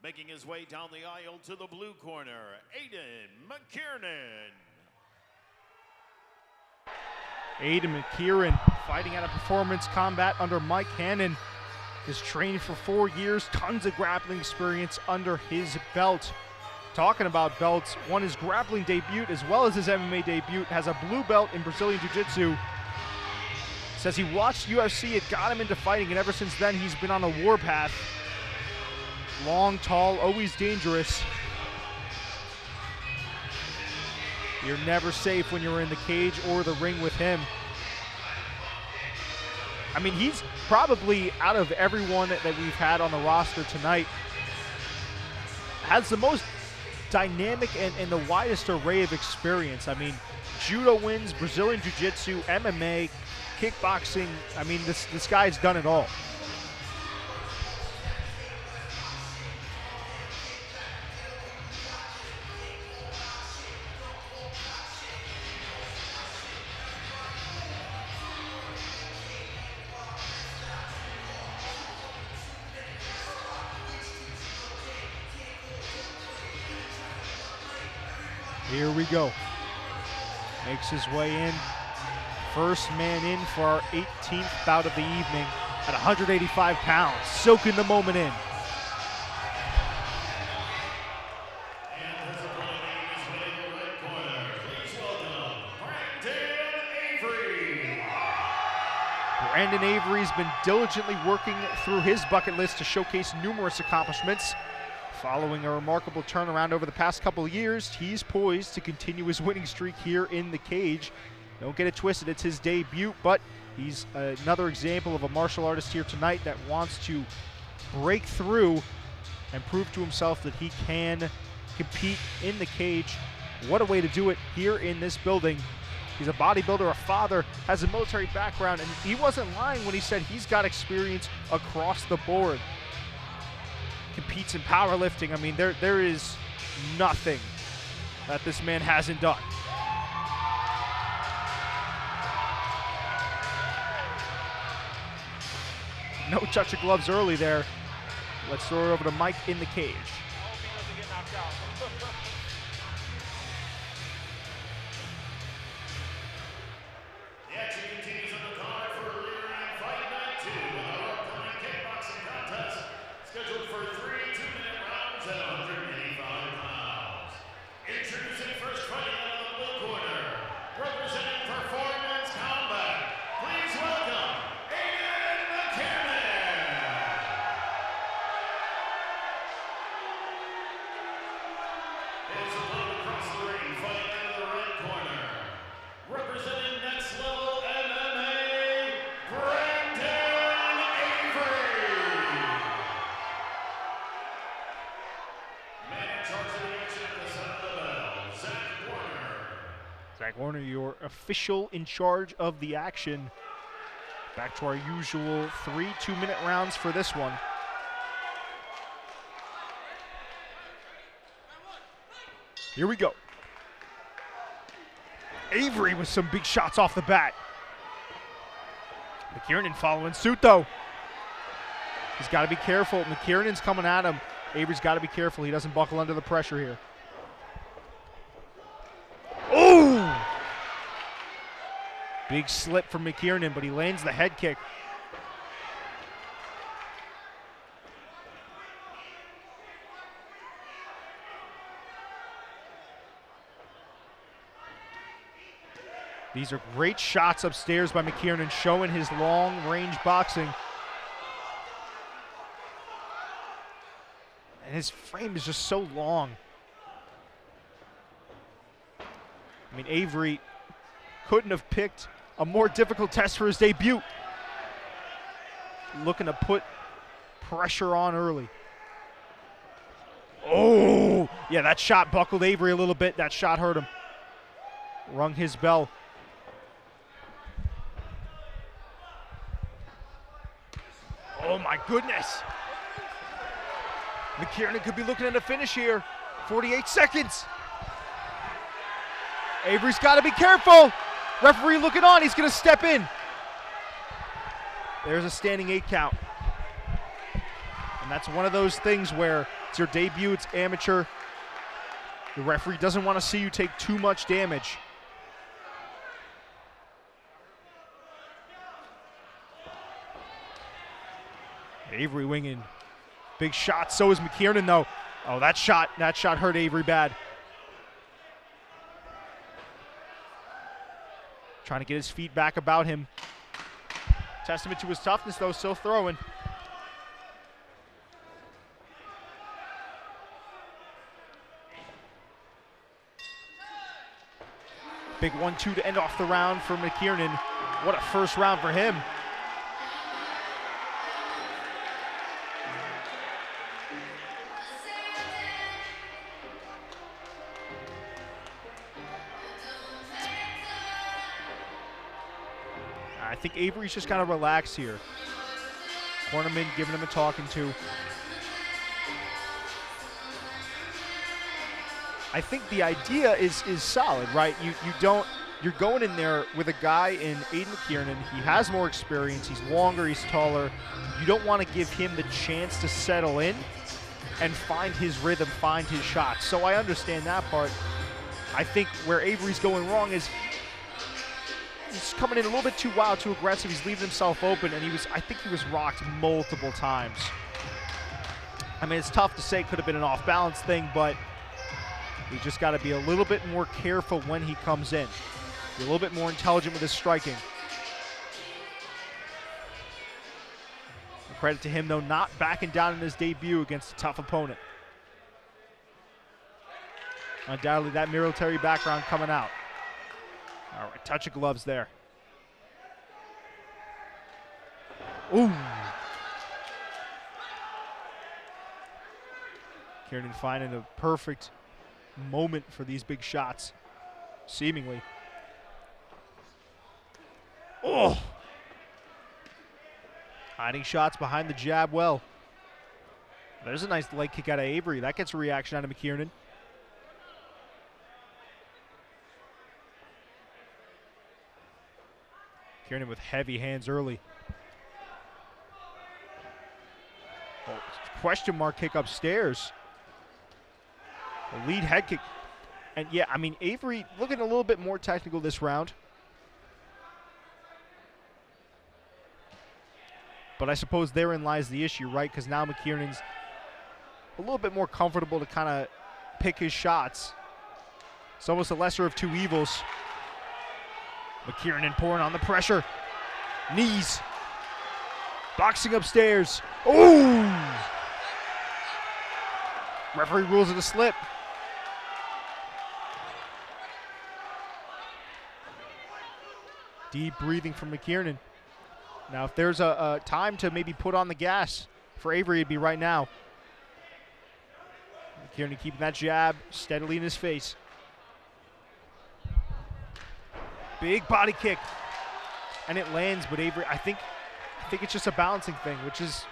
Making his way down the aisle to the blue corner, Aiden McKiernan. Aiden McKiernan fighting out of performance combat under Mike Hannon. Has trained for 4 years, tons of grappling experience under his belt. Talking about belts, won his grappling debut as well as his MMA debut, has a blue belt in Brazilian Jiu-Jitsu. Says he watched UFC, it got him into fighting, and ever since then he's been on a warpath. Long, tall, always dangerous. You're never safe when you're in the cage or the ring with him. I mean, he's probably, out of everyone that we've had on the roster tonight, has the most dynamic and the widest array of experience. I mean, judo wins, Brazilian Jiu-Jitsu, MMA, kickboxing. I mean, this guy's done it all. Here we go. Makes his way in. First man in for our 18th bout of the evening at 185 pounds. Soaking the moment in. And his opponent making his way in the red corner. Please welcome Avery. Brandon Avery's been diligently working through his bucket list to showcase numerous accomplishments. Following a remarkable turnaround over the past couple of years, he's poised to continue his winning streak here in the cage. Don't get it twisted, it's his debut, but he's another example of a martial artist here tonight that wants to break through and prove to himself that he can compete in the cage. What a way to do it here in this building. He's a bodybuilder, a father, has a military background, and he wasn't lying when he said he's got experience across the board. Competes in powerlifting. I mean, there is nothing that this man hasn't done. No touch of gloves early there. Let's throw it over to Mike in the cage. The action continues on the card for Illyrian Fight Night 2 with our upcoming kickboxing contest scheduled for 3 2-minute rounds at 185 pounds. Introducing first fighting out of the blue corner, representing Performance Combat. Please welcome Aiden McKiernan. His opponent across the ring, fighting out of the red corner, representing Next Level MMA, Brandon Avery. Man in charge of the action at the center of the bell, Zach Warner. Zach Warner, your official in charge of the action. Back to our usual 3 2-minute rounds for this one. Here we go. Avery with some big shots off the bat. McKiernan following suit though. He's got to be careful. McKiernan's coming at him. Avery's got to be careful. He doesn't buckle under the pressure here. Oh! Big slip from McKiernan, but he lands the head kick. These are great shots upstairs by McKiernan, showing his long-range boxing. And his frame is just so long. I mean, Avery couldn't have picked a more difficult test for his debut. Looking to put pressure on early. Oh, yeah, that shot buckled Avery a little bit. That shot hurt him. Rung his bell. Oh my goodness. McKiernan could be looking at a finish here. 48 seconds. Avery's got to be careful. Referee looking on, he's going to step in. There's a standing 8 count. And that's one of those things where It's your debut, it's amateur. The referee doesn't want to see you take too much damage. Avery winging. Big shot, so is McKiernan though. Oh, that shot hurt Avery bad. Trying to get his feet back about him. Testament to his toughness though, still throwing. Big 1-2 to end off the round for McKiernan. What a first round for him. I think Avery's just got to relax here. Cornerman giving him a talking to. I think the idea is solid, right? You're going in there with a guy in Aiden McKiernan. He has more experience. He's longer. He's taller. You don't want to give him the chance to settle in and find his rhythm, find his shots. So I understand that part. I think where Avery's going wrong is he's coming in a little bit too wild, too aggressive. He's leaving himself open, and I think he was rocked multiple times. I mean, it's tough to say. Could have been an off-balance thing, but we just got to be a little bit more careful when he comes in. Be a little bit more intelligent with his striking. Credit to him, though, not backing down in his debut against a tough opponent. Undoubtedly, that military background coming out. All right, touch of gloves there. Ooh. Kiernan finding the perfect moment for these big shots, seemingly. Oh! Hiding shots behind the jab well. There's a nice leg kick out of Avery. That gets a reaction out of McKiernan. McKiernan with heavy hands early. Oh, question mark kick upstairs. A lead head kick. And yeah, I mean, Avery looking a little bit more technical this round. But I suppose therein lies the issue, right? Because now McKiernan's a little bit more comfortable to kind of pick his shots. It's almost a lesser of two evils. McKiernan pouring on the pressure. Knees. Boxing upstairs. Ooh! Referee rules it a slip. Deep breathing from McKiernan. Now, if there's a time to maybe put on the gas for Avery, it'd be right now. McKiernan keeping that jab steadily in his face. Big body kick. And it lands, but Avery, I think it's just a balancing thing, which is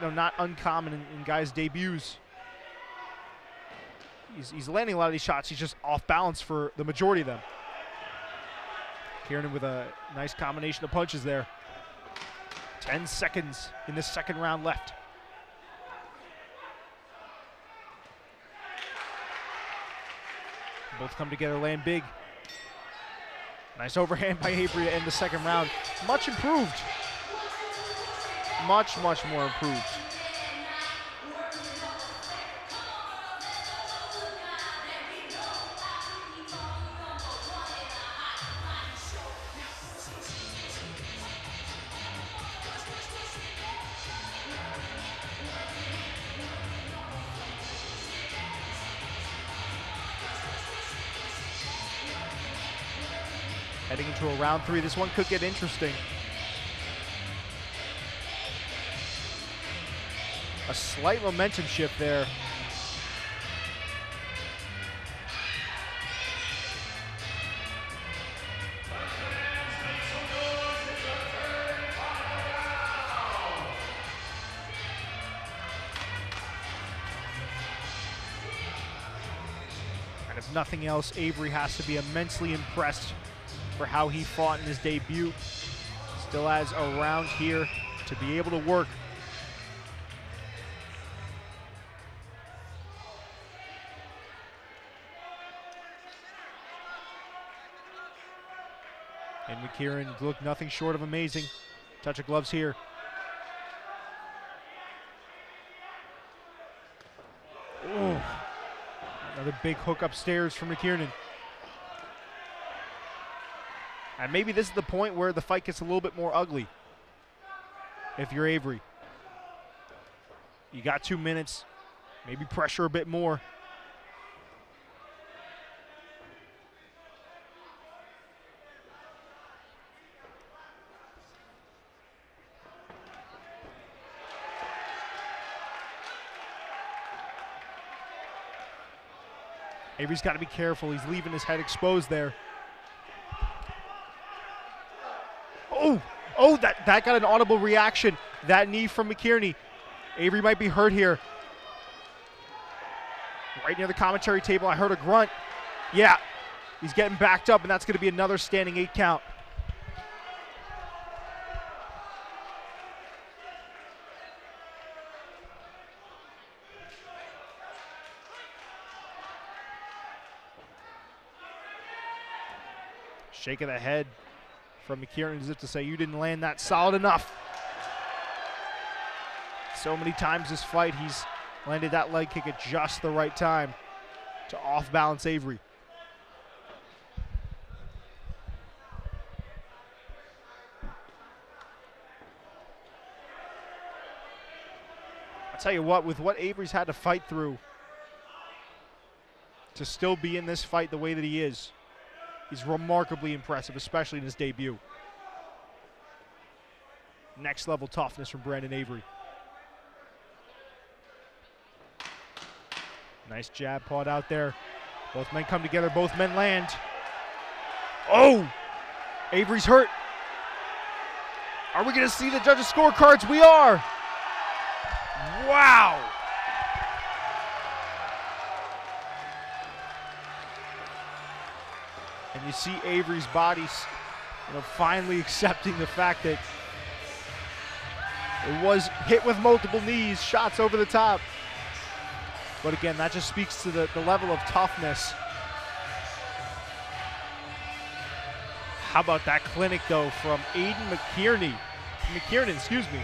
not uncommon in guys' debuts. He's landing a lot of these shots. He's just off balance for the majority of them. Kiernan with a nice combination of punches there. 10 seconds in this second round left. Both come together, land big. Nice overhand by Avery to end the second round. Much improved. Much, much more improved. Heading into a round three, this one could get interesting. A slight momentum shift there. And if nothing else, Avery has to be immensely impressed for how he fought in his debut. Still has a round here to be able to work. And McKiernan looked nothing short of amazing. Touch of gloves here. Ooh. Another big hook upstairs from McKiernan. And maybe this is the point where the fight gets a little bit more ugly. If you're Avery. You got 2 minutes. Maybe pressure a bit more. Avery's got to be careful. He's leaving his head exposed there. Oh, that got an audible reaction. That knee from McKiernan. Avery might be hurt here. Right near the commentary table, I heard a grunt. Yeah, he's getting backed up, and that's going to be another standing 8 count. Shake of the head from McKiernan as if to say, you didn't land that solid enough. So many times this fight, he's landed that leg kick at just the right time to off-balance Avery. I'll tell you what, with what Avery's had to fight through to still be in this fight the way that he is, he's remarkably impressive, especially in his debut. Next level toughness from Brandon Avery. Nice jab pawed out there. Both men come together, both men land. Oh! Avery's hurt. Are we going to see the judges' scorecards? We are! Wow! And you see Avery's body, finally accepting the fact that it was hit with multiple knees, shots over the top. But again, that just speaks to the level of toughness. How about that clinic, though, from Aiden McKiernan, excuse me.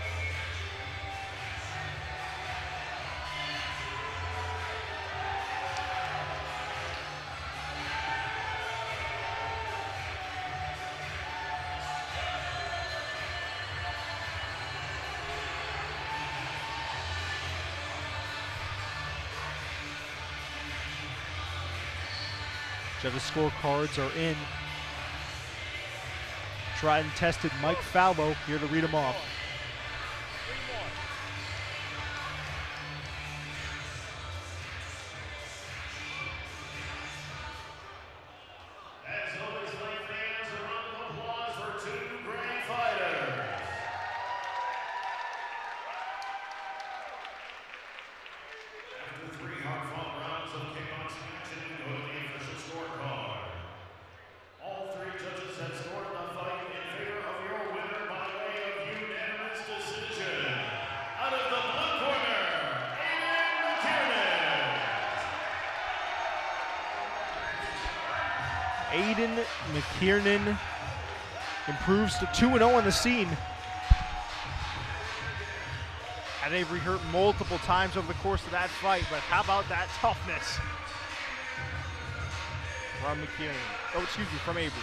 Judges' scorecards are in. Tried and tested Mike Falbo here to read them off. As always, fight fans, a round of applause for 2 great fighters. After 3 hard-fought rounds of kickboxing action, we go to the official scorecard. All 3 judges have scored the fight in favor of your winner by way of unanimous decision. Out of the blue corner, Aiden McKiernan. Aiden McKiernan improves to 2-0 on the scene. Had Avery hurt multiple times over the course of that fight, but how about that toughness from McKiernan? Oh, excuse me, from Avery.